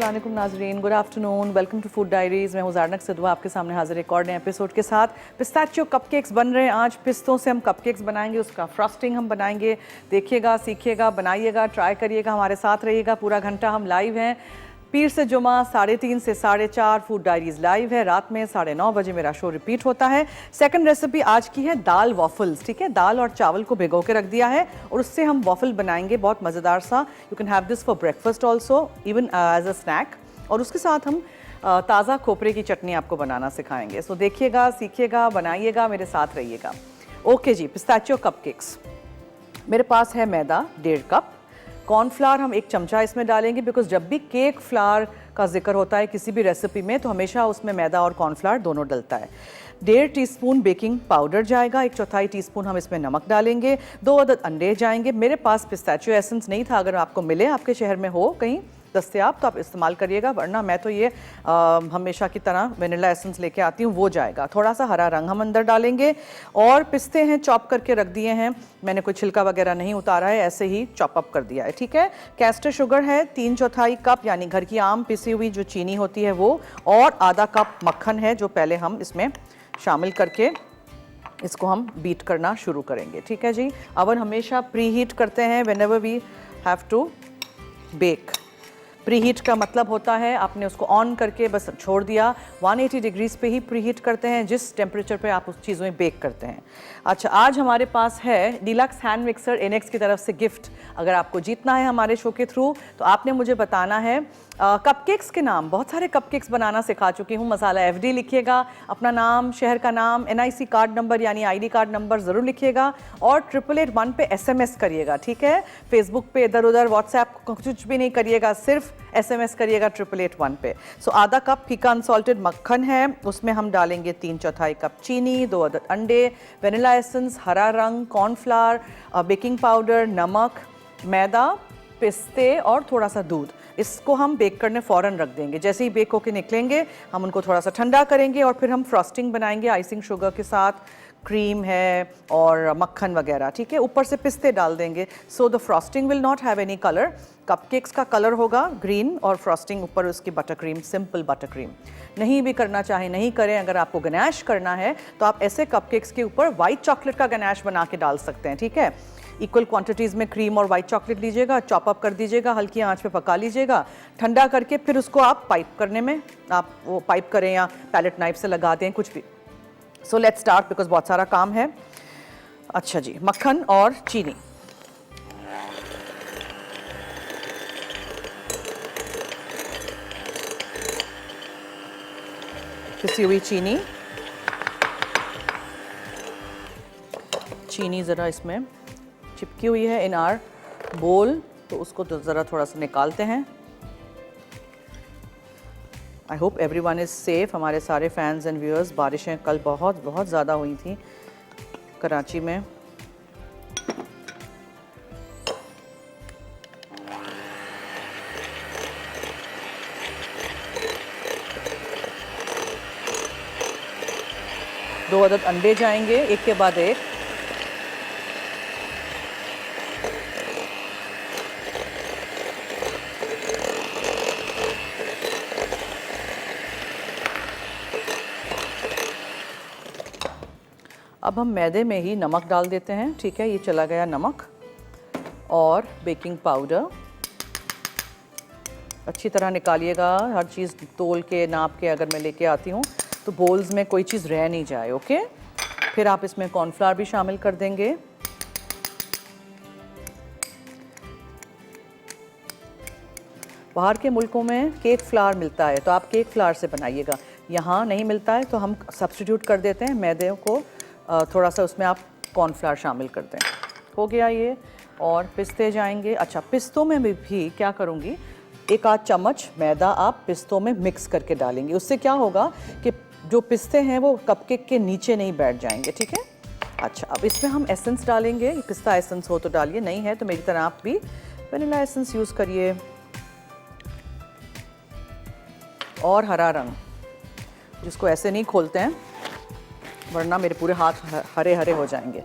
अस्सलाम वालेकुम नाज़रीन, good afternoon, welcome to food diaries. मैं हूँ ज़ारनक सिद्दवा आपके सामने हाजिर एक और नए एपिसोड के साथ। पिस्ताचियो कपकेक्स बन रहे हैं आज। पिस्तों से हम कपकेक्स बनाएंगे, उसका फ्रॉस्टिंग हम बनाएंगे। देखिएगा, सीखिएगा, बनाइएगा, ट्राई करिएगा, हमारे साथ रहिएगा। पूरा घंटा हम लाइव हैं। पीर से जुमा 3:30 से 4:30 फूड डायरीज लाइव है। रात में 9:30 बजे मेरा शो रिपीट होता है। सेकंड रेसिपी आज की है दाल वॉफल्स। ठीक है, दाल और चावल को भिगो के रख दिया है और उससे हम वॉफल बनाएंगे, बहुत मज़ेदार सा। You can have this for breakfast also, even as a snack. और उसके साथ हम ताज़ा खोपरे की चटनी आपको बनाना सिखाएंगे। सो देखिएगा, सीखिएगा, बनाइएगा, मेरे साथ रहिएगा। ओके जी, पिस्ताचियो कपकेक्स। मेरे पास है मैदा 1.5 कप। कॉर्नफ्लावर हम 1 चमचा इसमें डालेंगे, बिकॉज जब भी केक फ्लावर का जिक्र होता है किसी भी रेसिपी में तो हमेशा उसमें मैदा और कॉर्नफ्लावर दोनों डलता है। 1.5 टीस्पून बेकिंग पाउडर जाएगा। 1/4 टीस्पून हम इसमें नमक डालेंगे। 2 अदद अंडे जाएंगे। मेरे पास पिस्ताचियो एसेंस नहीं था, अगर आपको मिले, आपके शहर में हो कहीं दस्तयाब तो आप इस्तेमाल करिएगा, वरना मैं तो ये हमेशा की तरह वेनिला एसेंस लेके आती हूँ, वो जाएगा। थोड़ा सा हरा रंग हम अंदर डालेंगे। और पिस्ते हैं चॉप करके रख दिए हैं, मैंने कोई छिलका वगैरह नहीं उतारा है, ऐसे ही चॉप अप कर दिया है। ठीक है, कैस्टर शुगर है 3/4 कप, यानी घर की आम पिसी हुई जो चीनी होती है वो। और आधा कप मक्खन है जो पहले हम इसमें शामिल करके इसको हम बीट करना शुरू करेंगे। ठीक है जी, अवन हमेशा प्री हीट करते हैं whenever we have to bake. Preheat का मतलब होता है आपने उसको ऑन करके बस छोड़ दिया। 180 डिग्रीज पे ही प्री हीट करते हैं, जिस टेम्परेचर पे आप उस चीज़ों में बेक करते हैं। अच्छा, आज हमारे पास है डीलक्स हैंड मिक्सर इनेक्स की तरफ से गिफ्ट। अगर आपको जीतना है हमारे शो के थ्रू तो आपने मुझे बताना है कपकेक्स के नाम। बहुत सारे कपकेक्स बनाना सिखा चुकी हूँ। मसाला FD लिखिएगा, अपना नाम, शहर का नाम, NIC कार्ड नंबर यानी ID कार्ड नंबर ज़रूर लिखिएगा और 8881 पे SMS करिएगा। ठीक है, फेसबुक पे इधर उधर व्हाट्सएप कुछ भी नहीं करिएगा, सिर्फ SMS करिएगा 8881 पे। सो आधा कप फीका अनसॉल्टेड मक्खन है, उसमें हम डालेंगे 3/4 कप चीनी, 2 अदद अंडे, वेनिला एसेंस, हरा रंग, कॉर्नफ्लावर, बेकिंग पाउडर, नमक, मैदा, पिस्ते और थोड़ा सा दूध। इसको हम बेक करने फ़ौरन रख देंगे। जैसे ही बेक होके निकलेंगे हम उनको थोड़ा सा ठंडा करेंगे और फिर हम फ्रॉस्टिंग बनाएंगे आइसिंग शुगर के साथ, क्रीम है और मक्खन वगैरह। ठीक है, ऊपर से पिस्ते डाल देंगे। So the frosting will not have any colour. Cupcakes का कलर होगा ग्रीन और फ्रॉस्टिंग ऊपर उसकी butter cream, simple butter cream. नहीं भी करना चाहे नहीं करें। अगर आपको गनैश करना है तो आप ऐसे कपकेक्स के ऊपर वाइट चॉकलेट का गनैश बना के डाल सकते हैं। ठीक है, इक्वल क्वांटिटीज़ में क्रीम और वाइट चॉकलेट लीजिएगा, चॉप अप कर दीजिएगा, हल्की आंच पे पका लीजिएगा, ठंडा करके फिर उसको आप पाइप करने में, आप वो पाइप करें या पैलेट नाइफ से लगा दें, कुछ भी। सो लेट्स स्टार्ट, बिकॉज बहुत सारा काम है। अच्छा जी, मक्खन और चीनी। पिसी हुई चीनी, चीनी ज़रा इसमें चिपकी हुई है इन आर बोल, तो उसको तो ज़रा थोड़ा सा निकालते हैं। I hope everyone is safe. हमारे सारे फैंस एंड व्यूअर्स, बारिशें कल बहुत बहुत ज़्यादा हुई थी कराची में। दो अदद अंडे जाएंगे एक के बाद एक। अब हम मैदे में ही नमक डाल देते हैं। ठीक है, ये चला गया नमक और बेकिंग पाउडर। अच्छी तरह निकालिएगा, हर चीज़ तोल के नाप के अगर मैं लेके आती हूँ तो बोल्स में कोई चीज़ रह नहीं जाए। ओके, फिर आप इसमें कॉर्नफ्लावर भी शामिल कर देंगे। बाहर के मुल्कों में केक फ्लावर मिलता है तो आप केक फ्लावर से बनाइएगा। यहाँ नहीं मिलता है तो हम सब्स्टिट्यूट कर देते हैं मैदे को, थोड़ा सा उसमें आप कॉर्नफ्लावर शामिल करते हैं। हो गया ये। और पिस्ते जाएंगे। अच्छा, पिस्तों में भी क्या करूँगी, 1 आध चम्मच मैदा आप पिस्तों में मिक्स करके डालेंगे। उससे क्या होगा कि जो पिस्ते हैं वो कपकेक के नीचे नहीं बैठ जाएंगे। ठीक है, अच्छा, अब इसमें हम एसेंस डालेंगे। पिस्ता एसेंस हो तो डालिए, नहीं है तो मेरी तरह आप भी वनीला एसेंस यूज़ करिए। और हरा रंग, जिसको ऐसे नहीं खोलते हैं वरना मेरे पूरे हाथ हरे हरे हो जाएंगे।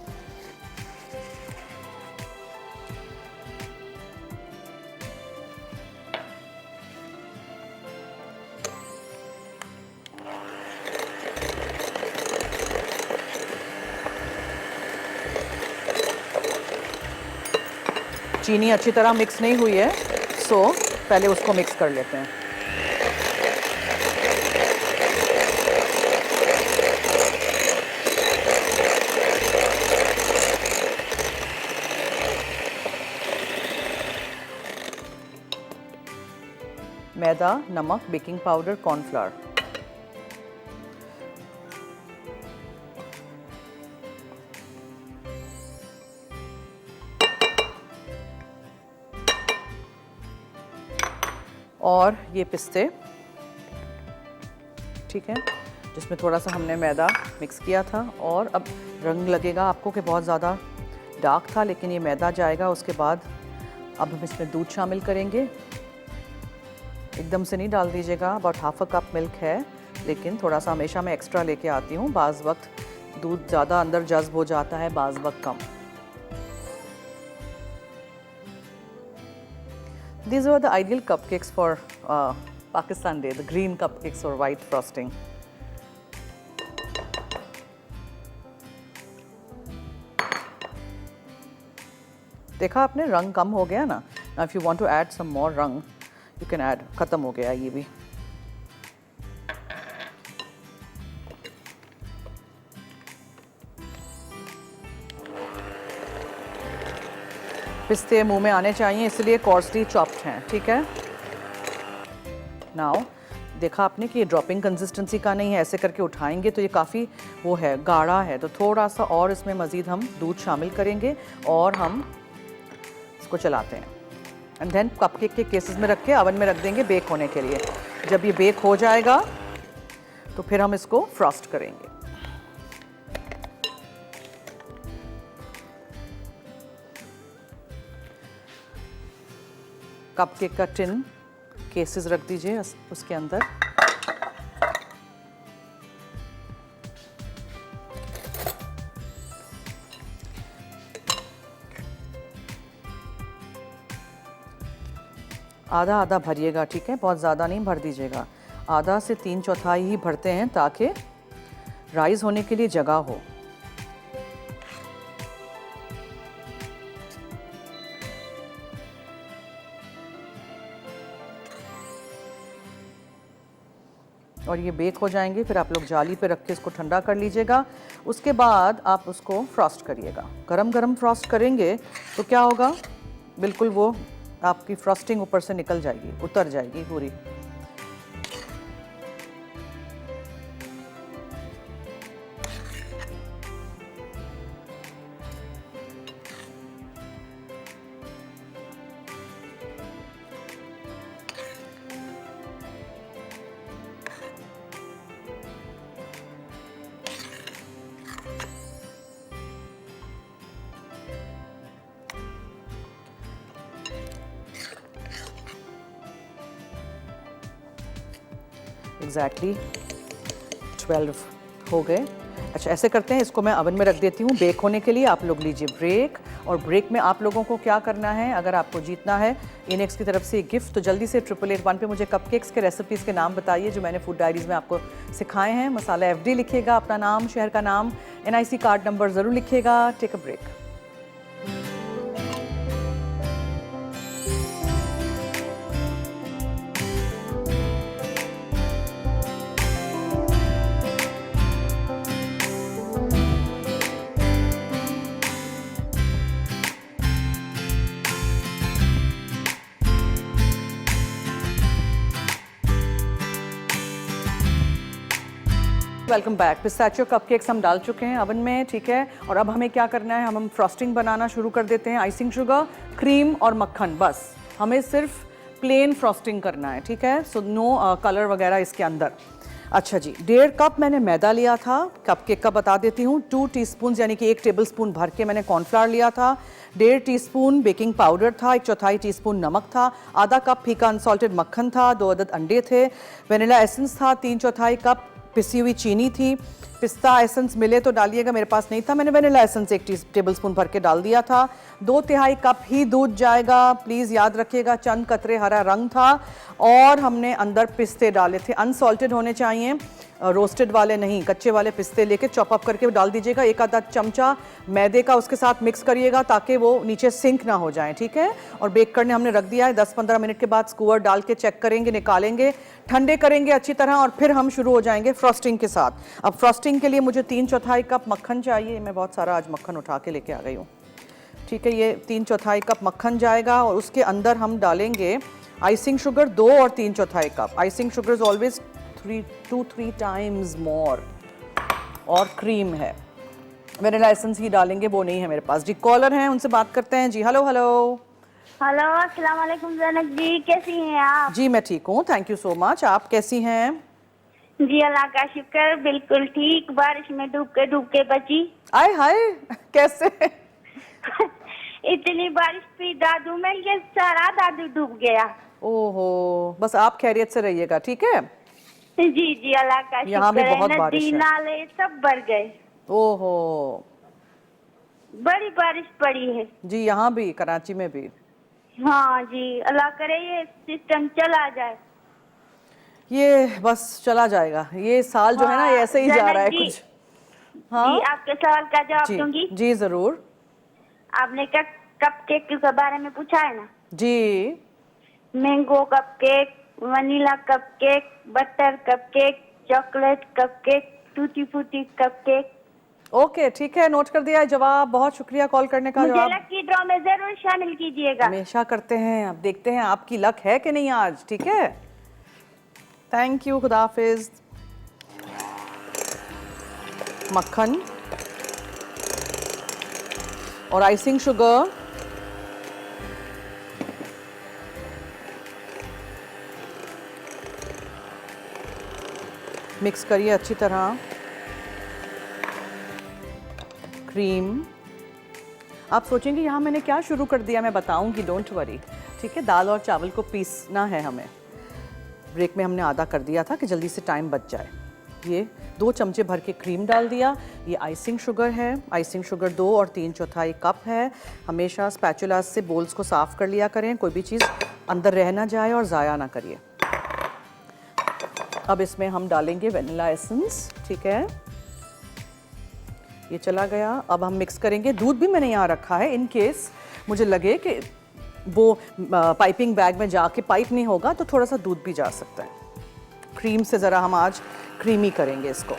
चीनी अच्छी तरह मिक्स नहीं हुई है, सो पहले उसको मिक्स कर लेते हैं। मैदा, नमक, बेकिंग पाउडर, कॉर्नफ्लावर। और ये पिस्ते, ठीक है, जिसमें थोड़ा सा हमने मैदा मिक्स किया था। और अब रंग लगेगा आपको कि बहुत ज़्यादा डार्क था, लेकिन ये मैदा जाएगा उसके बाद। अब हम इसमें दूध शामिल करेंगे। एकदम से नहीं डाल दीजिएगा, about half a cup milk है, लेकिन थोड़ा सा हमेशा मैं एक्स्ट्रा लेके आती हूँ। बाज़ वक्त दूध ज़्यादा अंदर जज्ब हो जाता है, बाज़ वक्त कम। These were the ideal cupcakes for Pakistan Day, the green cupcakes or white frosting. देखा आपने, रंग कम हो गया ना। Now if you want to add some more रंग, you can add। ख़त्म हो गया ये भी। पिस्ते मुंह में आने चाहिए, इसलिए कोर्सली चॉप्ड हैं, ठीक है। नाउ देखा आपने कि ये ड्रॉपिंग कंसिस्टेंसी का नहीं है, ऐसे करके उठाएंगे तो ये काफ़ी वो है, गाढ़ा है। तो थोड़ा सा और इसमें मज़ीद हम दूध शामिल करेंगे और हम इसको चलाते हैं। एंड देन कपकेक के केसेस में रख के ओवन में रख देंगे बेक होने के लिए। जब ये बेक हो जाएगा तो फिर हम इसको फ्रॉस्ट करेंगे। कपकेक का टिन केसेस रख दीजिए उसके अंदर। आधा आधा भरिएगा, ठीक है, बहुत ज़्यादा नहीं भर दीजिएगा। आधा से 3/4 ही भरते हैं ताकि राइज होने के लिए जगह हो। और ये बेक हो जाएंगे, फिर आप लोग जाली पे रख के इसको ठंडा कर लीजिएगा। उसके बाद आप उसको फ्रॉस्ट करिएगा। गरम गरम फ्रॉस्ट करेंगे तो क्या होगा, बिल्कुल वो आपकी फ्रॉस्टिंग ऊपर से निकल जाएगी, उतर जाएगी पूरी। एग्जैक्टली 12 हो गए। अच्छा, ऐसे करते हैं, इसको मैं ओवन में रख देती हूँ बेक होने के लिए। आप लोग लीजिए ब्रेक। और ब्रेक में आप लोगों को क्या करना है, अगर आपको जीतना है इनेक्स की तरफ से गिफ्ट, तो जल्दी से 8881 पे मुझे कपकेक्स के रेसिपीज़ के नाम बताइए जो मैंने फूड डायरीज़ में आपको सिखाए हैं। मसाला FD लिखिएगा, अपना नाम, शहर का नाम, NIC कार्ड नंबर ज़रूर लिखिएगा। Take a break. Welcome back. Pistachio cupcakes हम डाल चुके हैं ओवन में, ठीक है। और अब हमें क्या करना है, हम फ्रॉस्टिंग बनाना शुरू कर देते हैं। आइसिंग शुगर, क्रीम और मक्खन, बस हमें सिर्फ प्लेन फ्रॉस्टिंग करना है, ठीक है। सो नो कलर वगैरह इसके अंदर। अच्छा जी, 1.5 कप मैंने मैदा लिया था, कपकेक का बता देती हूँ। 2 टीस्पून यानी कि 1 टेबलस्पून भर के मैंने कॉर्नफ्लावर लिया था। 1.5 टीस्पून बेकिंग पाउडर था। 1/4 टीस्पून नमक था। आधा कप फीका अनसॉल्टेड मक्खन था। 2 अदद अंडे थे। वेनिला एसेंस था। 3/4 कप पिसी हुई चीनी थी। पिस्ता एसेंस मिले तो डालिएगा, मेरे पास नहीं था, मैंने वेनिला एसेंस 1 टेबलस्पून भर के डाल दिया था। 2/3 कप ही दूध जाएगा, प्लीज़ याद रखिएगा। चंद कतरे हरा रंग था। और हमने अंदर पिस्ते डाले थे, अनसॉल्टेड होने चाहिए। रोस्टेड वाले नहीं, कच्चे वाले पिस्ते लेके चॉप अप करके डाल दीजिएगा। एक आधा चमचा मैदे का उसके साथ मिक्स करिएगा ताकि वो नीचे सिंक ना हो जाए, ठीक है। और बेक करने हमने रख दिया है। 10-15 मिनट के बाद स्कूअर डाल के चेक करेंगे, निकालेंगे, ठंडे करेंगे अच्छी तरह और फिर हम शुरू हो जाएंगे फ्रॉस्टिंग के साथ। अब फ्रॉस्टिंग के लिए मुझे 3/4 कप मक्खन चाहिए। मैं बहुत सारा आज मक्खन उठा के लेके आ गई हूँ, ठीक है। ये 3/4 कप मक्खन जाएगा और उसके अंदर हम डालेंगे आइसिंग शुगर 2 और 3/4 cup. Icing sugar is always 2-3 times more. और क्रीम है, वेनिला एसेंस ही डालेंगे, वो नहीं है मेरे पास। जी कॉलर हैं, उनसे बात करते हैं। जी हेलो हेलो। हेलो, अस्सलाम वालेकुम ज़ैनब जी, कैसी हैं आप? जी मैं ठीक हूँ, थैंक यू सो मच। आप कैसी हैं? जी अल्लाह का शुक्र, बिल्कुल ठीक। बारिश में डूब के बची। आय हाय, कैसे? इतनी बारिश थी दादू में कि सारा दादू डूब गया। ओहो, बस आप खैरियत से रहिएगा, ठीक है। जी जी अल्लाह का यहाँ भी शुक्र है। बहुत नदी बारिश है। नाले सब भर गए। ओहो, बड़ी बारिश पड़ी है। जी यहाँ भी, कराची में भी। हाँ जी, अल्लाह करे ये सिस्टम चला जाए। ये बस चला जाएगा, ये साल जो है ना, ये ऐसे ही जा रहा है कुछ। हाँ जी, आपके सवाल का जवाब जी दूंगी। जी जरूर। आपने कप केक के बारे में पूछा है ना? जी mango cupcake, vanilla cupcake, butter cupcake, chocolate cupcake, tutti frutti cupcake. Okay, ठीक है, नोट कर दिया है जवाब। बहुत शुक्रिया कॉल करने का। मुझे जवाब लकी ड्रॉ में जरूर शामिल कीजिएगा। हमेशा करते हैं, अब देखते हैं आपकी लक है कि नहीं आज, ठीक है। थैंक यू, खुदा हाफिज। मक्खन और आइसिंग शुगर मिक्स करिए अच्छी तरह। क्रीम, आप सोचेंगे यहाँ मैंने क्या शुरू कर दिया, मैं बताऊंगी, डोंट वरी, ठीक है। दाल और चावल को पीसना है हमें। ब्रेक में हमने आधा कर दिया था कि जल्दी से टाइम बच जाए। ये 2 चमचे भर के क्रीम डाल दिया। ये आइसिंग शुगर है, आइसिंग शुगर 2 और 3/4 कप है। हमेशा स्पैचुला से बोल्स को साफ कर लिया करें, कोई भी चीज़ अंदर रह ना जाए और ज़ाया ना करिए। अब इसमें हम डालेंगे वेनिला एसेंस, ठीक है। ये चला गया। अब हम मिक्स करेंगे। दूध भी मैंने यहाँ रखा है इन केस मुझे लगे कि वो पाइपिंग बैग में जाके पाइप नहीं होगा तो थोड़ा सा दूध भी जा सकता है। क्रीम से ज़रा हम आज क्रीमी करेंगे इसको।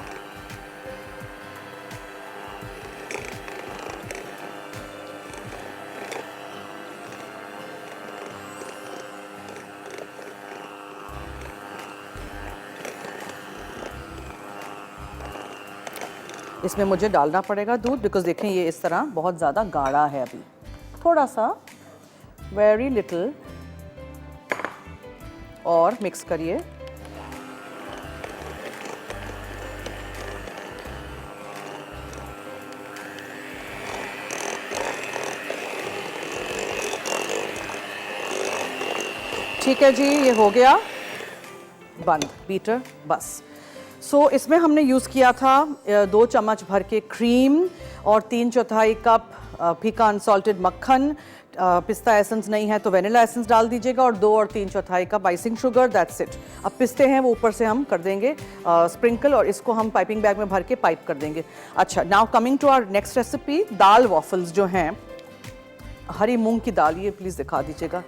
इसमें मुझे डालना पड़ेगा दूध, बिकॉज देखें ये इस तरह बहुत ज़्यादा गाढ़ा है। अभी थोड़ा सा, वेरी लिटिल, और मिक्स करिए। ठीक है जी, ये हो गया बंद बीटर, बस। सो इसमें हमने यूज़ किया था 2 चम्मच भर के क्रीम और 3/4 कप फीका अनसॉल्टेड मक्खन। पिस्ता एसेंस नहीं है तो वेनिला एसेंस डाल दीजिएगा और 2 और 3/4 cup icing sugar, that's it. अब पिस्ते हैं वो ऊपर से हम कर देंगे स्प्रिंकल और इसको हम पाइपिंग बैग में भर के पाइप कर देंगे। अच्छा, now coming to our next recipe, dal waffles जो हैं, हरी मूंग की दाल, ये प्लीज़ दिखा दीजिएगा।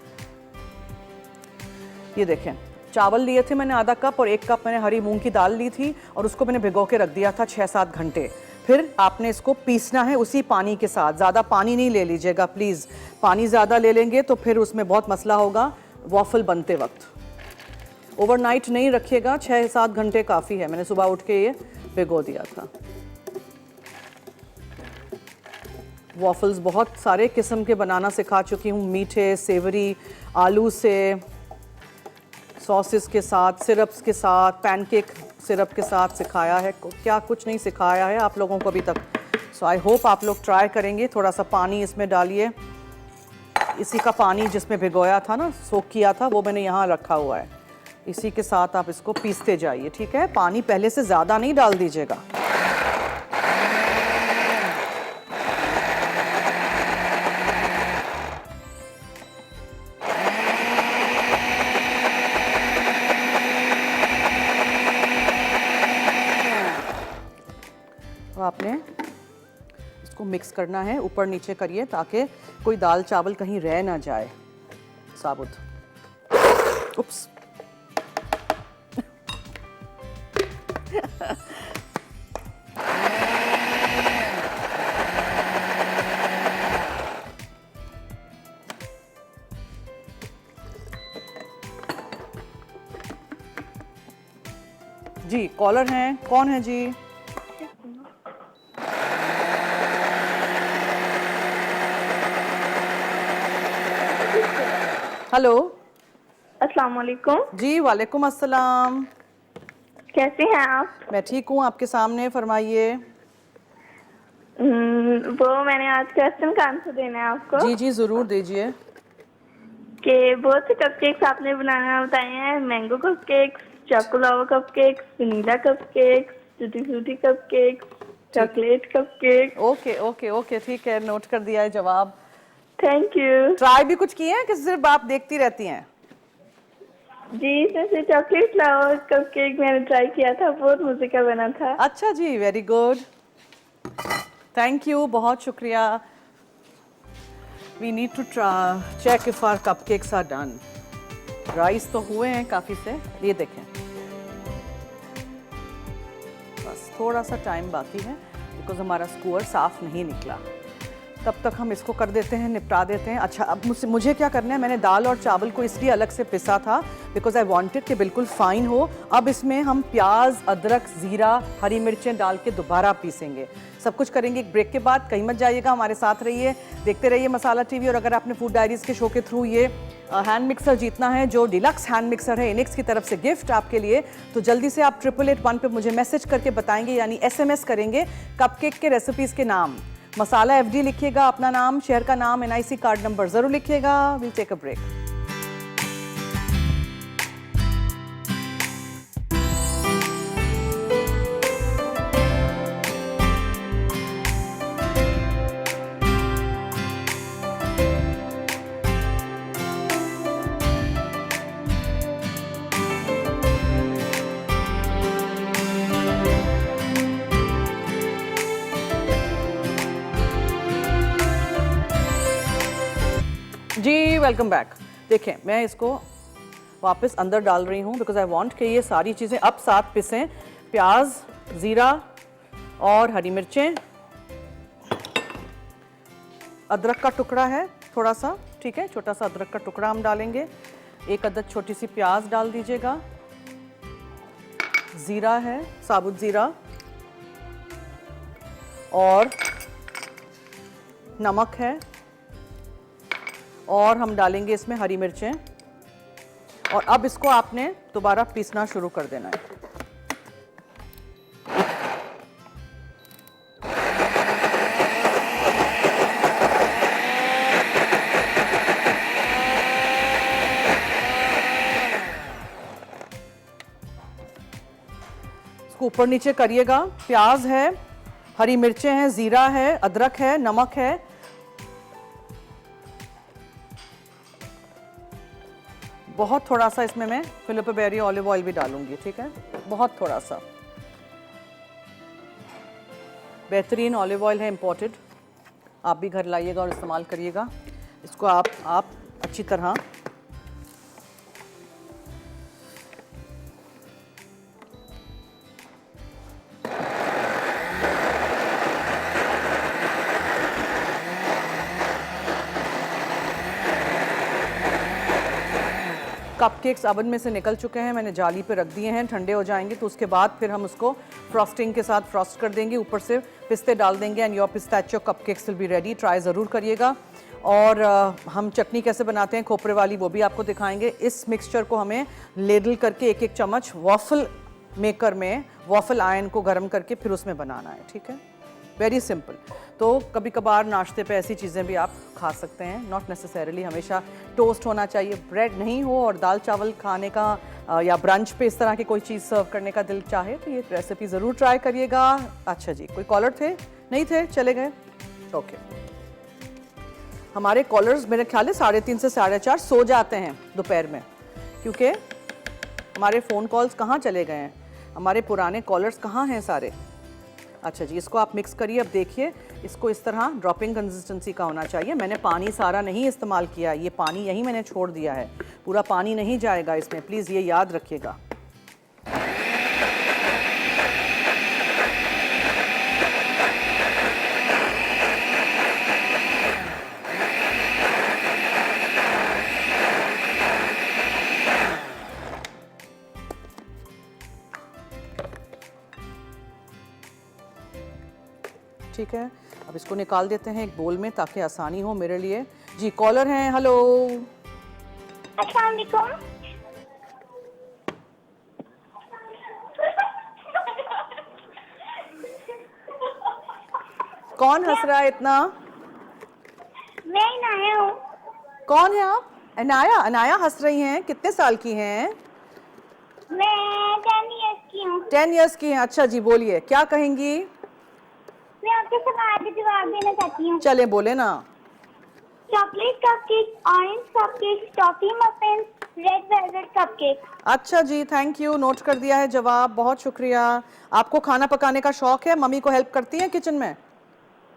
ये देखें, चावल लिए थे मैंने आधा कप और 1 कप मैंने हरी मूंग की दाल ली थी और उसको मैंने भिगो के रख दिया था 6-7 घंटे। फिर आपने इसको पीसना है उसी पानी के साथ। ज़्यादा पानी नहीं ले लीजिएगा प्लीज़, पानी ज़्यादा ले लेंगे तो फिर उसमें बहुत मसला होगा वॉफल बनते वक्त। ओवरनाइट नहीं रखिएगा, 6-7 घंटे काफ़ी है। मैंने सुबह उठ के ये भिगो दिया था। वॉफल्स बहुत सारे किस्म के बनाना सिखा चुकी हूँ, मीठे, सेवरी, आलू से, सॉसेस के साथ, सिरप्स के साथ, पैनकेक सिरप के साथ सिखाया है, क्या कुछ नहीं सिखाया है आप लोगों को अभी तक। सो आई होप आप लोग ट्राई करेंगे। थोड़ा सा पानी इसमें डालिए, इसी का पानी जिसमें भिगोया था ना, सोक किया था, वो मैंने यहाँ रखा हुआ है। इसी के साथ आप इसको पीसते जाइए, ठीक है। पानी पहले से ज़्यादा नहीं डाल दीजिएगा। इसको मिक्स करना है, ऊपर नीचे करिए ताकि कोई दाल चावल कहीं रह ना जाए साबुत। उप्स। जी कॉलर हैं, कौन है जी? हेलो। अस्सलाम वालेकुम। जी वालेकुम अस्सलाम। कैसे हैं आप? मैं ठीक हूँ, आपके सामने फरमाइए। वो मैंने आज क्वेश्चन का आंसर देना है आपको जी जी ज़रूर दीजिए। कि बहुत से कपकेक्स आपने बनाना बताए हैं। Mango cupcakes, choco lava cupcakes, vanilla cupcakes, tutti frutti cupcakes, chocolate cupcakes. Okay okay okay ठीक है, नोट कर दिया है जवाब। Thank you. ट्राई भी कुछ किए हैं कि सिर्फ आप देखती रहती हैं? जी जैसे चॉकलेट लावा कपकेक मैंने ट्राई किया था, बहुत मजे का बना था। अच्छा जी, वेरी गुड, थैंक यू, बहुत शुक्रिया। We need to check if our cupcakes are done. Rise तो हुए हैं काफ़ी से, ये देखें बस थोड़ा सा टाइम बाकी है बिकॉज हमारा स्कोर साफ नहीं निकला। तब तक हम इसको कर देते हैं, निपटा देते हैं। अच्छा अब मुझे क्या करना है, मैंने दाल और चावल को इसलिए अलग से पिसा था बिकॉज आई वांटेड कि बिल्कुल फाइन हो। अब इसमें हम प्याज, अदरक, ज़ीरा, हरी मिर्चें डाल के दोबारा पीसेंगे। सब कुछ करेंगे एक ब्रेक के बाद। कहीं मत जाइएगा, हमारे साथ रहिए, देखते रहिए मसाला टीवी। और अगर आपने फूड डायरीज़ के शो के थ्रू ये हैंड मिक्सर जीतना है, जो डिलक्स हैंड मिक्सर है इनिक्स की तरफ से गिफ्ट आपके लिए, तो जल्दी से आप 8881 पे मुझे मैसेज करके बताएंगे, यानी SMS करेंगे कपकेक के रेसिपीज़ के नाम। मसाला FD लिखिएगा, अपना नाम, शहर का नाम, NIC कार्ड नंबर ज़रूर लिखिएगा। Will take a break. जी वेलकम बैक। देखें मैं इसको वापस अंदर डाल रही हूँ बिकॉज आई वांट कि ये सारी चीज़ें अब साथ पिसें। प्याज, ज़ीरा और हरी मिर्चें, अदरक का टुकड़ा है थोड़ा सा, ठीक है, छोटा सा अदरक का टुकड़ा हम डालेंगे। एक अदद छोटी सी प्याज डाल दीजिएगा। ज़ीरा है, साबुत ज़ीरा, और नमक है, और हम डालेंगे इसमें हरी मिर्चें। और अब इसको आपने दोबारा पीसना शुरू कर देना है। इसको ऊपर नीचे करिएगा। प्याज है, हरी मिर्चें हैं, ज़ीरा है, अदरक है, नमक है, बहुत थोड़ा सा इसमें मैं फिलिप बेरी ऑलिव ऑयल भी डालूंगी, ठीक है, बहुत थोड़ा सा। बेहतरीन ऑलिव ऑयल है, इंपोर्टेड, आप भी घर लाइएगा और इस्तेमाल करिएगा। इसको आप अच्छी तरह कपकेक्स ओवन में से निकल चुके हैं, मैंने जाली पे रख दिए हैं, ठंडे हो जाएंगे तो उसके बाद फिर हम उसको फ्रॉस्टिंग के साथ फ्रॉस्ट कर देंगे, ऊपर से पिस्ते डाल देंगे and your pistachio cupcakes will be ready. Try ज़रूर करिएगा। और हम चटनी कैसे बनाते हैं खोपरे वाली वो भी आपको दिखाएंगे। इस मिक्सचर को हमें लेडल करके एक एक चम्मच वॉफल मेकर में वॉफल आयन को गर्म करके फिर उसमें बनाना है, ठीक है, वेरी सिंपल। तो कभी कभार नाश्ते पे ऐसी चीज़ें भी आप खा सकते हैं, नॉट नेसेसरीली हमेशा टोस्ट होना चाहिए, ब्रेड नहीं हो और दाल चावल खाने का या ब्रंच पे इस तरह की कोई चीज़ सर्व करने का दिल चाहे तो ये रेसिपी ज़रूर ट्राई करिएगा। अच्छा जी, कोई कॉलर थे? नहीं थे, चले गए, ओके। हमारे कॉलर्स मेरे ख्याल है 3:30 से 4:30 सो जाते हैं दोपहर में, क्योंकि हमारे फ़ोन कॉल्स कहाँ चले गए हैं, हमारे पुराने कॉलर्स कहाँ हैं सारे। अच्छा जी, इसको आप मिक्स करिए। अब देखिए इसको इस तरह ड्रॉपिंग कंसिस्टेंसी का होना चाहिए। मैंने पानी सारा नहीं इस्तेमाल किया, ये पानी यहीं मैंने छोड़ दिया है, पूरा पानी नहीं जाएगा इसमें, प्लीज़ ये याद रखिएगा। ठीक है, अब इसको निकाल देते हैं एक बोल में ताकि आसानी हो मेरे लिए। जी, कॉलर हैं, हेलो। अस्सलाम वालेकुम। कौन हंस रहा है इतना? मैं इनाया हूँ। कौन है आप? अनाया? अनाया हंस रही हैं, कितने साल की हैं? मैं 10 इयर्स की हूँ। 10 इयर्स की हैं, अच्छा जी, बोलिए क्या कहेंगी? मैं आपके सवाल के जवाब देना चाहती हूँ। चले बोले ना। Chocolate cupcake, orange cupcake, toffee muffin, red velvet cupcake. अच्छा जी, थैंक यू, नोट कर दिया है जवाब, बहुत शुक्रिया। आपको खाना पकाने का शौक है? मम्मी को हेल्प करती हैं किचन में?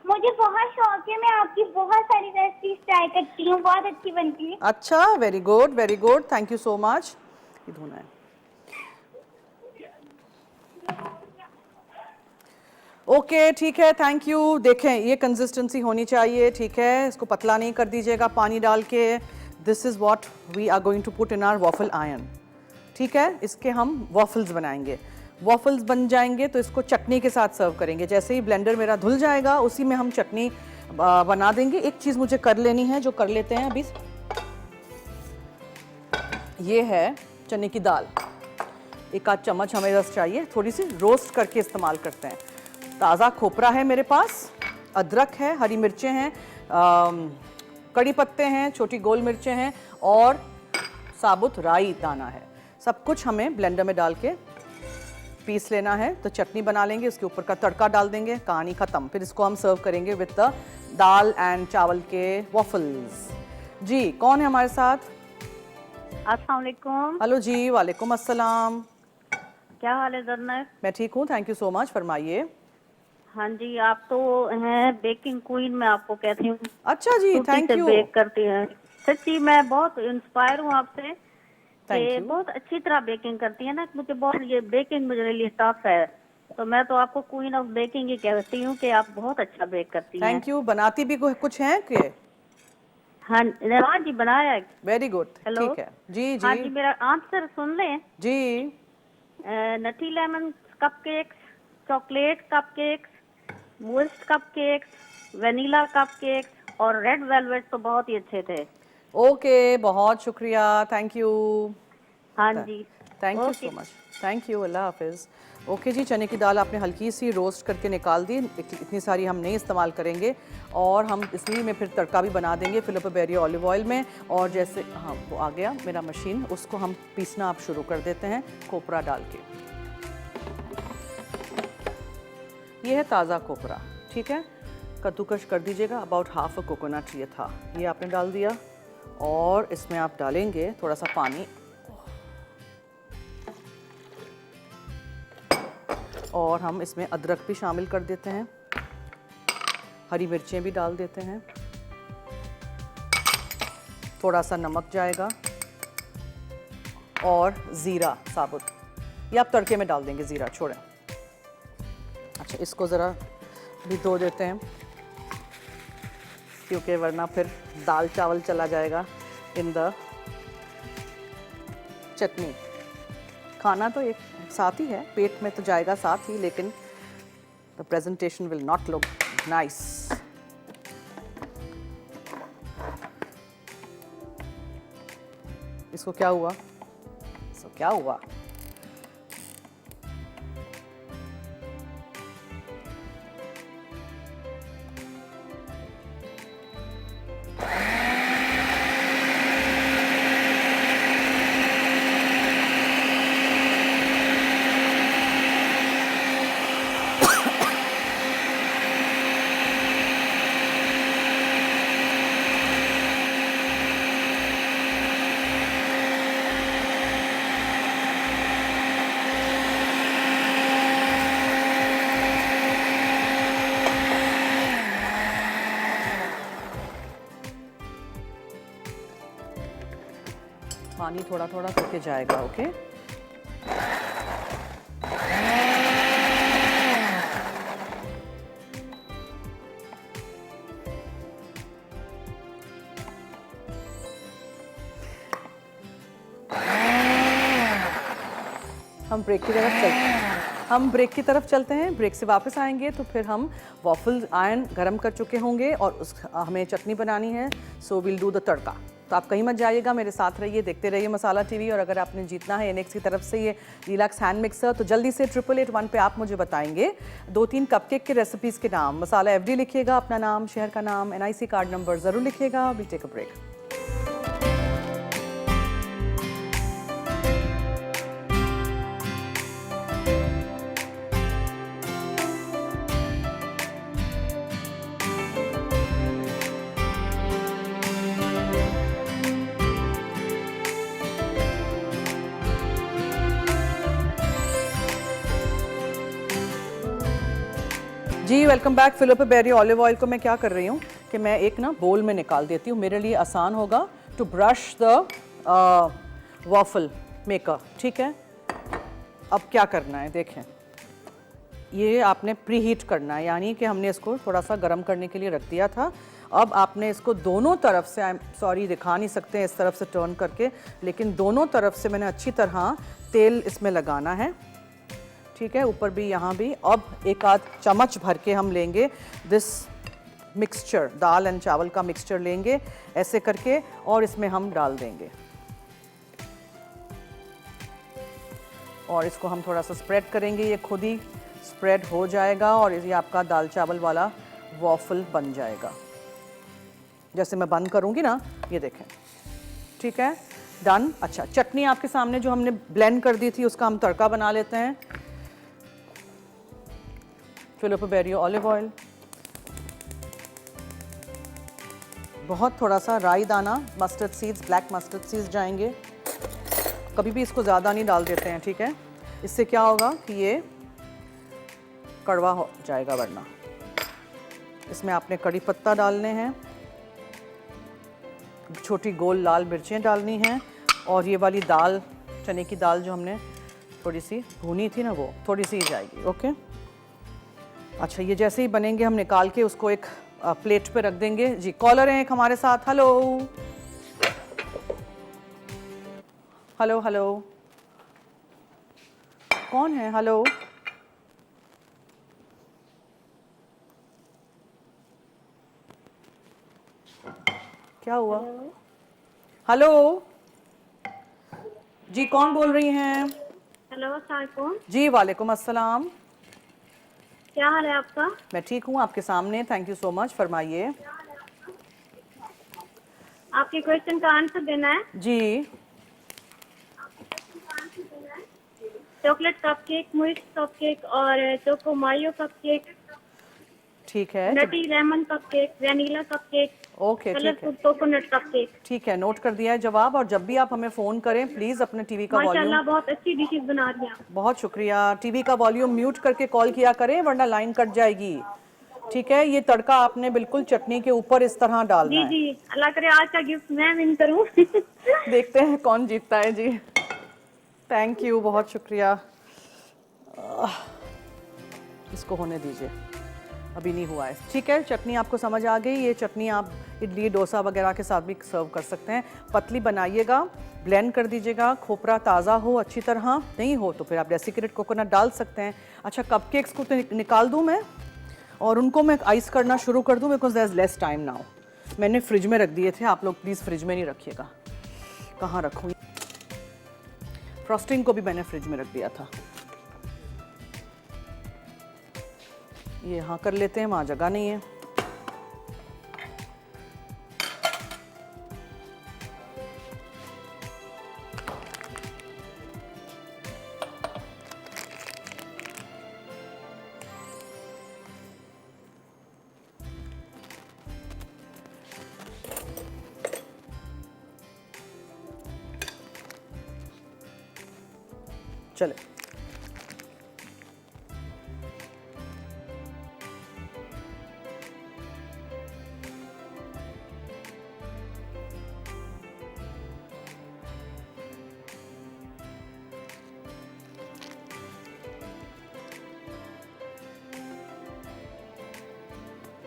मुझे बहुत शौक है, मैं आपकी बहुत सारी रेसिपीज ट्राई करती हूँ, बहुत अच्छी बनती है। अच्छा, very good, thank you so much. ये धोना है। ओके, ठीक है, थैंक यू। देखें ये कंसिस्टेंसी होनी चाहिए, ठीक है, इसको पतला नहीं कर दीजिएगा पानी डाल के। This is what we are going to put in our waffle iron, ठीक है। इसके हम वॉफल्स बनाएंगे। वॉफल्स बन जाएंगे तो इसको चटनी के साथ सर्व करेंगे। जैसे ही ब्लेंडर मेरा धुल जाएगा उसी में हम चटनी बना देंगे। एक चीज़ मुझे कर लेनी है, जो कर लेते हैं अभी, ये है चने की दाल। एक आध चम्मच हमें बस चाहिए, थोड़ी सी रोस्ट करके इस्तेमाल करते हैं। ताज़ा खोपरा है मेरे पास, अदरक है, हरी मिर्चें हैं, कड़ी पत्ते हैं, छोटी गोल मिर्चें हैं और साबुत राई दाना है। सब कुछ हमें ब्लेंडर में डाल के पीस लेना है। तो चटनी बना लेंगे, उसके ऊपर का तड़का डाल देंगे, कहानी ख़त्म। फिर इसको हम सर्व करेंगे विद द दाल एंड चावल के वॉफल्स। जी, कौन है हमारे साथ? अस्सलाम वालेकुम। हेलो जी, वालेकुम अस्सलाम। क्या हाल है जरनर? मैं ठीक हूँ, थैंक यू सो मच, फरमाइए। हाँ जी, आप तो हैं बेकिंग क्वीन, मैं आपको कहती हूँ। अच्छा जी, सूटी थैंक से यू। बेक करती हैं। सच्ची मैं बहुत इंस्पायर हूँ आपसे थैंक कि यू। बहुत अच्छी तरह बेकिंग करती है ना। मुझे बहुत ये बेकिंग मेरे लिए टफ है, तो मैं तो आपको क्वीन ऑफ बेकिंग ही कहती हूँ कि आप बहुत अच्छा बेक करती हैं। Thank you. बनाती भी कुछ हैं कि? हाँ हाँ जी, बनाया है। वेरी गुड, हेलो, ठीक है जी हाँ जी जी, मेरा आंसर सुन लें। जी। Nutty lemon cupcakes, chocolate cupcakes, moist cupcakes, vanilla cupcakes और रेड वेलवेट तो बहुत ही अच्छे थे। ओके, बहुत शुक्रिया, थैंक यू। हाँ जी, thank you okay. So much, thank you, अल्लाह हाफिज़। ओके जी, चने की दाल आपने हल्की सी रोस्ट करके निकाल दी, इतनी सारी हम नहीं इस्तेमाल करेंगे। और हम इसी में फिर तड़का भी बना देंगे फिलिप बेरी ऑलिव ऑयल में। और जैसे, हाँ वो आ गया मेरा मशीन, उसको हम पीसना आप शुरू कर देते हैं खोपरा डाल के। ये है ताज़ा खोपरा, ठीक है, कद्दूकश कर दीजिएगा। अबाउट हाफ अ कोकोनट ये था, ये आपने डाल दिया। और इसमें आप डालेंगे थोड़ा सा पानी, और हम इसमें अदरक भी शामिल कर देते हैं, हरी मिर्चें भी डाल देते हैं, थोड़ा सा नमक जाएगा और ज़ीरा साबुत, ये आप तड़के में डाल देंगे, ज़ीरा छोड़ें। अच्छा, इसको ज़रा भी धो देते हैं क्योंकि वरना फिर दाल चावल चला जाएगा इन द चटनी। खाना तो एक साथ ही है, पेट में तो जाएगा साथ ही, लेकिन the presentation will not look nice. इसको क्या हुआ? इसको क्या हुआ? पानी थोड़ा थोड़ा करके जाएगा। ओके, हम ब्रेक की तरफ चलते हैं। हम ब्रेक की तरफ चलते हैं। ब्रेक से वापस आएंगे तो फिर हम वॉफल आयन गरम कर चुके होंगे और हमें चटनी बनानी है। सो विल डू द तड़का। तो आप कहीं मत जाइएगा, मेरे साथ रहिए, देखते रहिए मसाला टीवी। और अगर आपने जीतना है एनेक्स की तरफ से ये रिलैक्स हैंड मिक्सर, तो जल्दी से 8881 पे आप मुझे बताएंगे 2-3 कपकेक के रेसिपीज़ के नाम। मसाला FD लिखिएगा, अपना नाम, शहर का नाम, NIC कार्ड नंबर ज़रूर लिखिएगा। Will take a break. जी welcome back. Filippo Berio olive oil को मैं क्या कर रही हूँ कि मैं एक ना बोल में निकाल देती हूँ, मेरे लिए आसान होगा to brush the waffle maker. ठीक है, अब क्या करना है देखें, ये आपने प्री हीट करना है, यानी कि हमने इसको थोड़ा सा गर्म करने के लिए रख दिया था। अब आपने इसको दोनों तरफ से, आई एम सॉरी दिखा नहीं सकते हैं इस तरफ से टर्न करके, लेकिन दोनों तरफ से मैंने अच्छी तरह तेल इसमें लगाना है। ठीक है, ऊपर भी यहाँ भी। अब एक आध चम्मच भर के हम लेंगे दिस मिक्सचर, दाल एंड चावल का मिक्सचर लेंगे ऐसे करके, और इसमें हम डाल देंगे और इसको हम थोड़ा सा स्प्रेड करेंगे। ये खुद ही स्प्रेड हो जाएगा और ये आपका दाल चावल वाला वॉफल बन जाएगा। जैसे मैं बंद करूँगी ना, ये देखें। ठीक है, डन। अच्छा, चटनी आपके सामने जो हमने ब्लेंड कर दी थी उसका हम तड़का बना लेते हैं। फिलिप बेरी ऑलिव ऑयल, बहुत थोड़ा सा राई दाना, mustard seeds, black mustard seeds जाएंगे। कभी भी इसको ज़्यादा नहीं डाल देते हैं। ठीक है, इससे क्या होगा कि ये कड़वा हो जाएगा, वरना इसमें आपने कड़ी पत्ता डालने हैं, छोटी गोल लाल मिर्चें डालनी हैं, और ये वाली दाल, चने की दाल जो हमने थोड़ी सी भूनी थी ना, वो थोड़ी सी ही जाएगी। ओके, अच्छा, ये जैसे ही बनेंगे हम निकाल के उसको एक प्लेट पे रख देंगे। जी, कॉलर हैं एक हमारे साथ। हेलो हेलो हेलो, कौन है? हेलो, क्या हुआ? हेलो जी, कौन बोल रही हैं? हेलो, अस्सलाम वालेकुम। जी वालेकुम अस्सलाम। क्या हाल है आपका? मैं ठीक हूँ, आपके सामने। थैंक यू सो मच, फरमाइए। आपके क्वेश्चन का आंसर देना है। जी, चॉकलेट कपकेक, मुइस्ट कपकेक और चोको मायो कपकेक, ठीक है। Nutty lemon cupcake, vanilla cupcake, okay, ठीक है, कलरफुल कोकोनट कपकेक। ठीक है, नोट कर दिया है जवाब। और जब भी आप हमें फ़ोन करें प्लीज़ अपने टीवी का माशाल्लाह वॉल्यूम, बहुत अच्छी डिशेस बना रही हैं आप। बहुत शुक्रिया, टीवी का वॉल्यूम म्यूट करके कॉल किया करें वरना लाइन कट जाएगी। ठीक है, ये तड़का आपने बिल्कुल चटनी के ऊपर इस तरह डालना जी है। जी, अल्लाह करे आज का गिफ्ट मैं विन करूं। देखते हैं कौन जीतता है। जी थैंक यू, बहुत शुक्रिया। इसको होने दीजिए, अभी नहीं हुआ है। ठीक है, चटनी आपको समझ आ गई। ये चटनी आप इडली डोसा वगैरह के साथ भी सर्व कर सकते हैं। पतली बनाइएगा, ब्लेंड कर दीजिएगा, खोपरा ताज़ा हो अच्छी तरह, नहीं हो तो फिर आप डेसिकेटेड कोकोनट डाल सकते हैं। अच्छा, कपकेक्स को तो निकाल दूँ मैं और उनको मैं आइस करना शुरू कर दूँ, because there is less time now. मैंने फ्रिज में रख दिए थे, आप लोग प्लीज़ फ्रिज में नहीं रखिएगा। कहाँ रखूँ? फ्रॉस्टिंग को भी मैंने फ्रिज में रख दिया था। ये यहाँ कर लेते हैं, वहाँ जगह नहीं है। चले,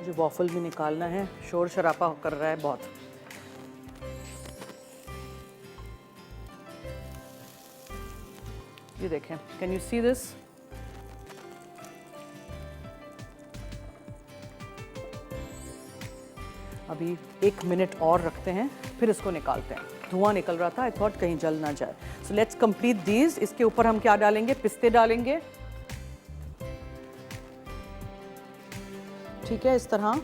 मुझे वॉफल भी निकालना है, शोर शराबा कर रहा है बहुत। ये देखें, कैन यू सी दिस? अभी 1 मिनट और रखते हैं, फिर इसको निकालते हैं। धुआं निकल रहा था, आई थॉट कहीं जल ना जाए। So let's complete these. इसके ऊपर हम क्या डालेंगे? पिस्ते डालेंगे, ठीक है, इस तरह।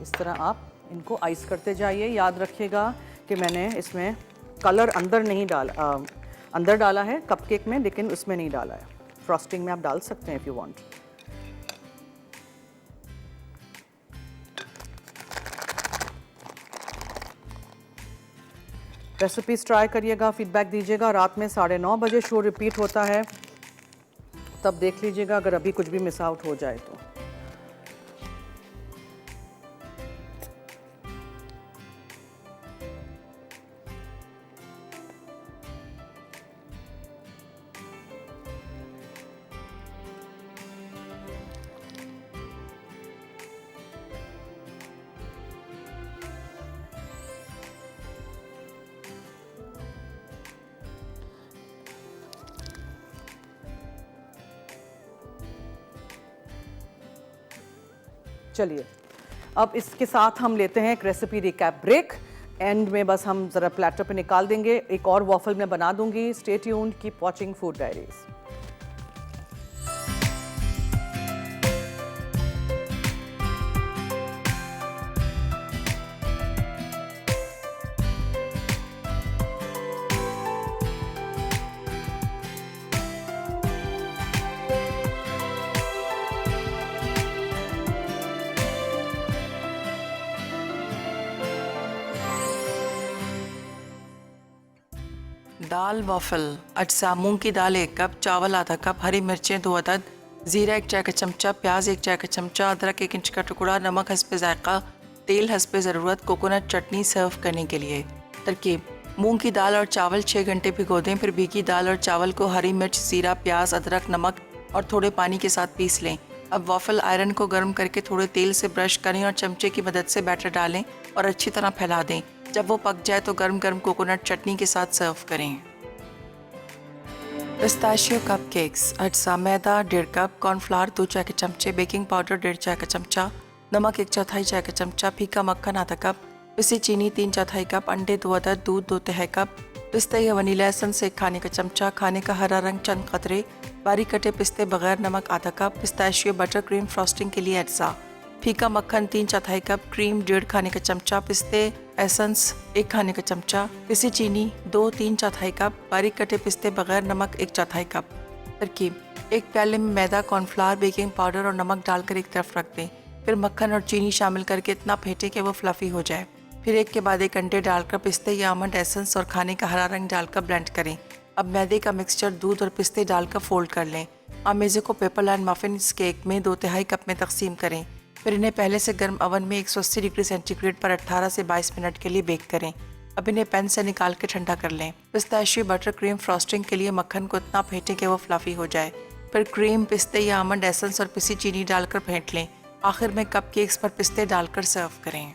इस तरह आप इनको आइस करते जाइए। याद रखिएगा कि मैंने इसमें कलर अंदर डाला है कपकेक में, लेकिन उसमें नहीं डाला है। फ्रॉस्टिंग में आप डाल सकते हैं if you want. Recipes try करिएगा, फीडबैक दीजिएगा। रात में 9:30 बजे शो रिपीट होता है, तब देख लीजिएगा अगर अभी कुछ भी मिस आउट हो जाए तो। चलिए, अब इसके साथ हम लेते हैं एक रेसिपी रिकैप ब्रेक। एंड में बस हम ज़रा प्लेटर पे निकाल देंगे। एक और वॉफल मैं बना दूंगी। Stay tuned, keep watching food diaries. दाल वॉफल। अज्जा: मूंग की दाल 1 कप, चावल आधा कप, हरी मिर्चें 2 अदद, ज़ीरा 1 चाय का चमचा, प्याज 1 चाय का चमचा, अदरक 1 इंच का टुकड़ा, नमक हस्बे जायका, तेल हस्बे ज़रूरत, कोकोनट चटनी सर्व करने के लिए। तरकीब: मूंग की दाल और चावल 6 घंटे भिगो दें, फिर भीगी दाल और चावल को हरी मिर्च, ज़ीरा, प्याज, अदरक, नमक और थोड़े पानी के साथ पीस लें। अब वॉफल आयरन को गर्म करके थोड़े तेल से ब्रश करें और चमचे की मदद से बैटर डालें और अच्छी तरह फैला दें। जब वो पक जाए तो गर्म गर्म कोकोनट चटनी के साथ सर्व करें। Pistachio cupcakes. अज्जा: मैदा 1.5 कप, कॉर्नफ्लावर 2 चाय के चमचे, बेकिंग पाउडर 1.5 चाय का चमचा, नमक 1/4 चाय का चमचा, फीका मक्खन आधा कप, पिसी चीनी 3/4 कप, अंडे 2 अदद, दूध 2 कप, पिस्ते या वनीला एसेंस 1 खाने का चमचा, खाने का हरा रंग चंद कतरे, बारीक कटे पिस्ते बगैर नमक आधा cup, pistachio butter cream frosting के लिए अज्जा, फीका मक्खन 3/4 कप, क्रीम 1.5 खाने का चमचा, पिस्ते एसेंस 1 खाने का चमचा, पिसी चीनी 2-3/4 कप, बारीक कटे पिस्ते बगैर नमक 1/4 कप। तरकीब: एक प्याले में मैदा, कॉर्नफ्लावर, बेकिंग पाउडर और नमक डालकर एक तरफ रख दें। फिर मक्खन और चीनी शामिल करके इतना फेंटें कि वो फ्लफी हो जाए। फिर एक के बाद एक अंडे डालकर पिस्ते या आमंड एसेंस और खाने का हरा रंग डालकर ब्लेंड करें। अब मैदे का मिक्सचर दूध और पिस्ते डालकर फोल्ड कर लें। अब मेज़े को पेपरलैंड मफिन्स केक में 2/3 कप में तकसीम करें। फिर इन्हें पहले से गर्म ओवन में 180 डिग्री सेंटीग्रेड पर 18 से 22 मिनट के लिए बेक करें। अब इन्हें पैन से निकाल के ठंडा कर लें। पिस्ताशियो बटर क्रीम फ्रॉस्टिंग के लिए मक्खन को इतना फेंटें कि वो फ्लफी हो जाए। फिर क्रीम, पिस्ते या आमंड एसेंस और पिसी चीनी डालकर फेंट लें। आखिर में कपकेक्स पर पिस्ते डालकर सर्व करें।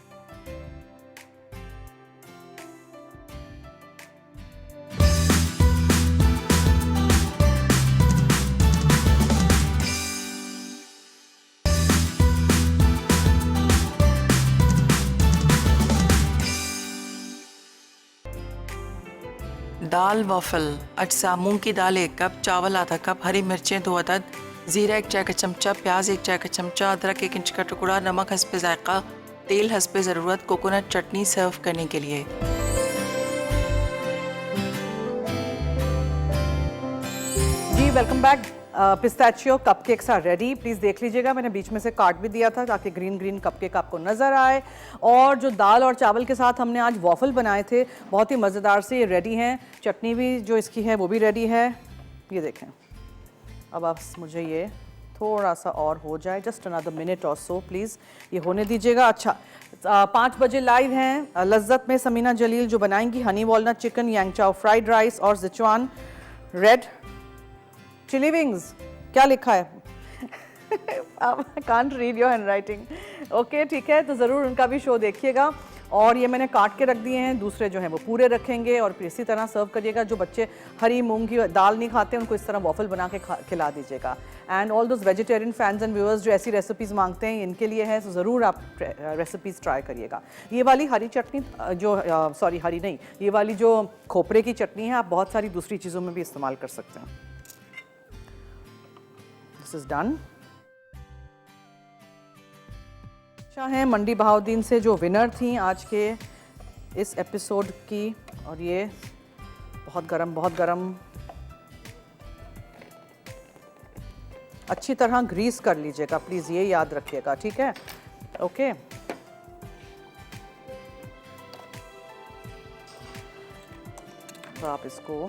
दाल वॉफल। अज्जा: मूंग की दाल 1 कप, चावल आधा कप, हरी मिर्चें 2 अदद, ज़ीरा 1 चाय का चमचा, प्याज 1 चाय का चमचा, अदरक 1 इंच का टुकड़ा, नमक हस्बे जायका, तेल हस्बे ज़रूरत, कोकोनट चटनी सर्व करने के लिए। जी welcome back. Pistachio cupcakes are ready. Please देख लीजिएगा, मैंने बीच में से काट भी दिया था ताकि ग्रीन ग्रीन कपकेक आपको नज़र आए। और जो दाल और चावल के साथ हमने आज वॉफल बनाए थे, बहुत ही मज़ेदार से ये रेडी हैं। चटनी भी जो इसकी है वो भी रेडी है, ये देखें। अब आप मुझे ये थोड़ा सा और हो जाए, जस्ट अनदर मिनट और सो प्लीज़, ये होने दीजिएगा। अच्छा 5 बजे लाइव हैं लज्जत में समीना जलील जो बनाएंगी honey walnut chicken, Yangchow fried rice और सिचुआन रेड चिली विंग्स। क्या लिखा है? I can't read your handwriting. Okay ठीक है, तो ज़रूर उनका भी शो देखिएगा। और ये मैंने काट के रख दिए हैं, दूसरे जो हैं वो पूरे रखेंगे और फिर इसी तरह सर्व करिएगा। जो बच्चे हरी मूंग की दाल नहीं खाते उनको इस तरह वॉफल बना के खिला दीजिएगा। And all those vegetarian fans and viewers जो ऐसी रेसिपीज़ मांगते हैं इनके लिए है, तो ज़रूर आप रेसिपीज़ ट्राई करिएगा। ये वाली हरी चटनी जो सॉरी हरी नहीं, ये वाली जो खोपरे की चटनी है आप बहुत सारी दूसरी चीज़ों में भी इस्तेमाल कर सकते हैं। This is done. हैं मंडी बहाउद्दीन से जो विनर थी आज के इस एपिसोड की, और ये बहुत गरम अच्छी तरह ग्रीस कर लीजिएगा प्लीज़, ये याद रखिएगा, ठीक है? ओके तो आप इसको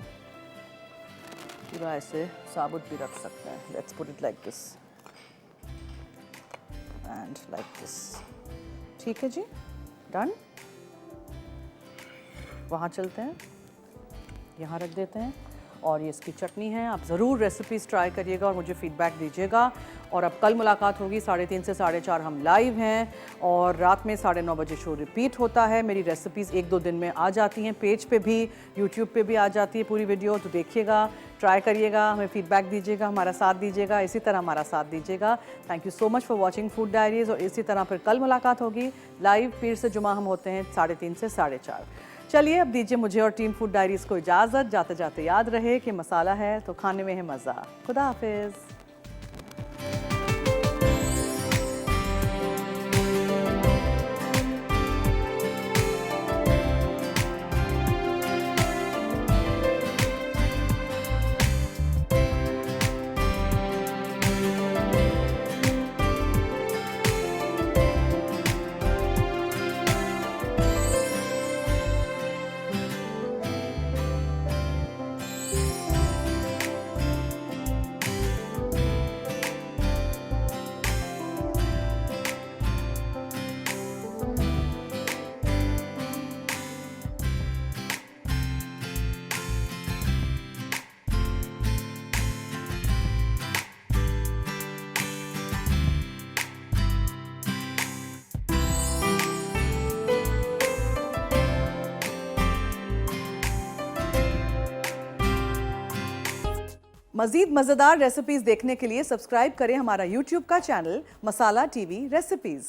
पूरा ऐसे साबुत भी रख सकते हैं। Let's put it like this and like this, ठीक है जी, डन। वहाँ चलते हैं, यहाँ रख देते हैं। और ये इसकी चटनी है। आप ज़रूर रेसिपीज़ ट्राई करिएगा और मुझे फीडबैक दीजिएगा। और अब कल मुलाकात होगी 3:30 से 4:30 हम लाइव हैं, और रात में 9:30 बजे शो रिपीट होता है। मेरी रेसिपीज़ 1-2 दिन में आ जाती हैं, पेज पे भी यूट्यूब पे भी आ जाती है पूरी वीडियो, तो देखिएगा, ट्राई करिएगा, हमें फीडबैक दीजिएगा, हमारा साथ दीजिएगा, इसी तरह हमारा साथ दीजिएगा। Thank you so much for watching food diaries. और इसी तरह फिर कल मुलाकात होगी लाइव, पीर से जुमा हम होते हैं 3:30 से 4:30। चलिए अब दीजिए मुझे और टीम फूड डायरीज़ को इजाज़त। जाते जाते याद रहे कि मसाला है तो खाने में है मज़ा। खुदा हाफिज़। मज़ीद मज़ेदार रेसिपीज़ देखने के लिए सब्सक्राइब करें हमारा यूट्यूब का चैनल मसाला टीवी रेसिपीज़।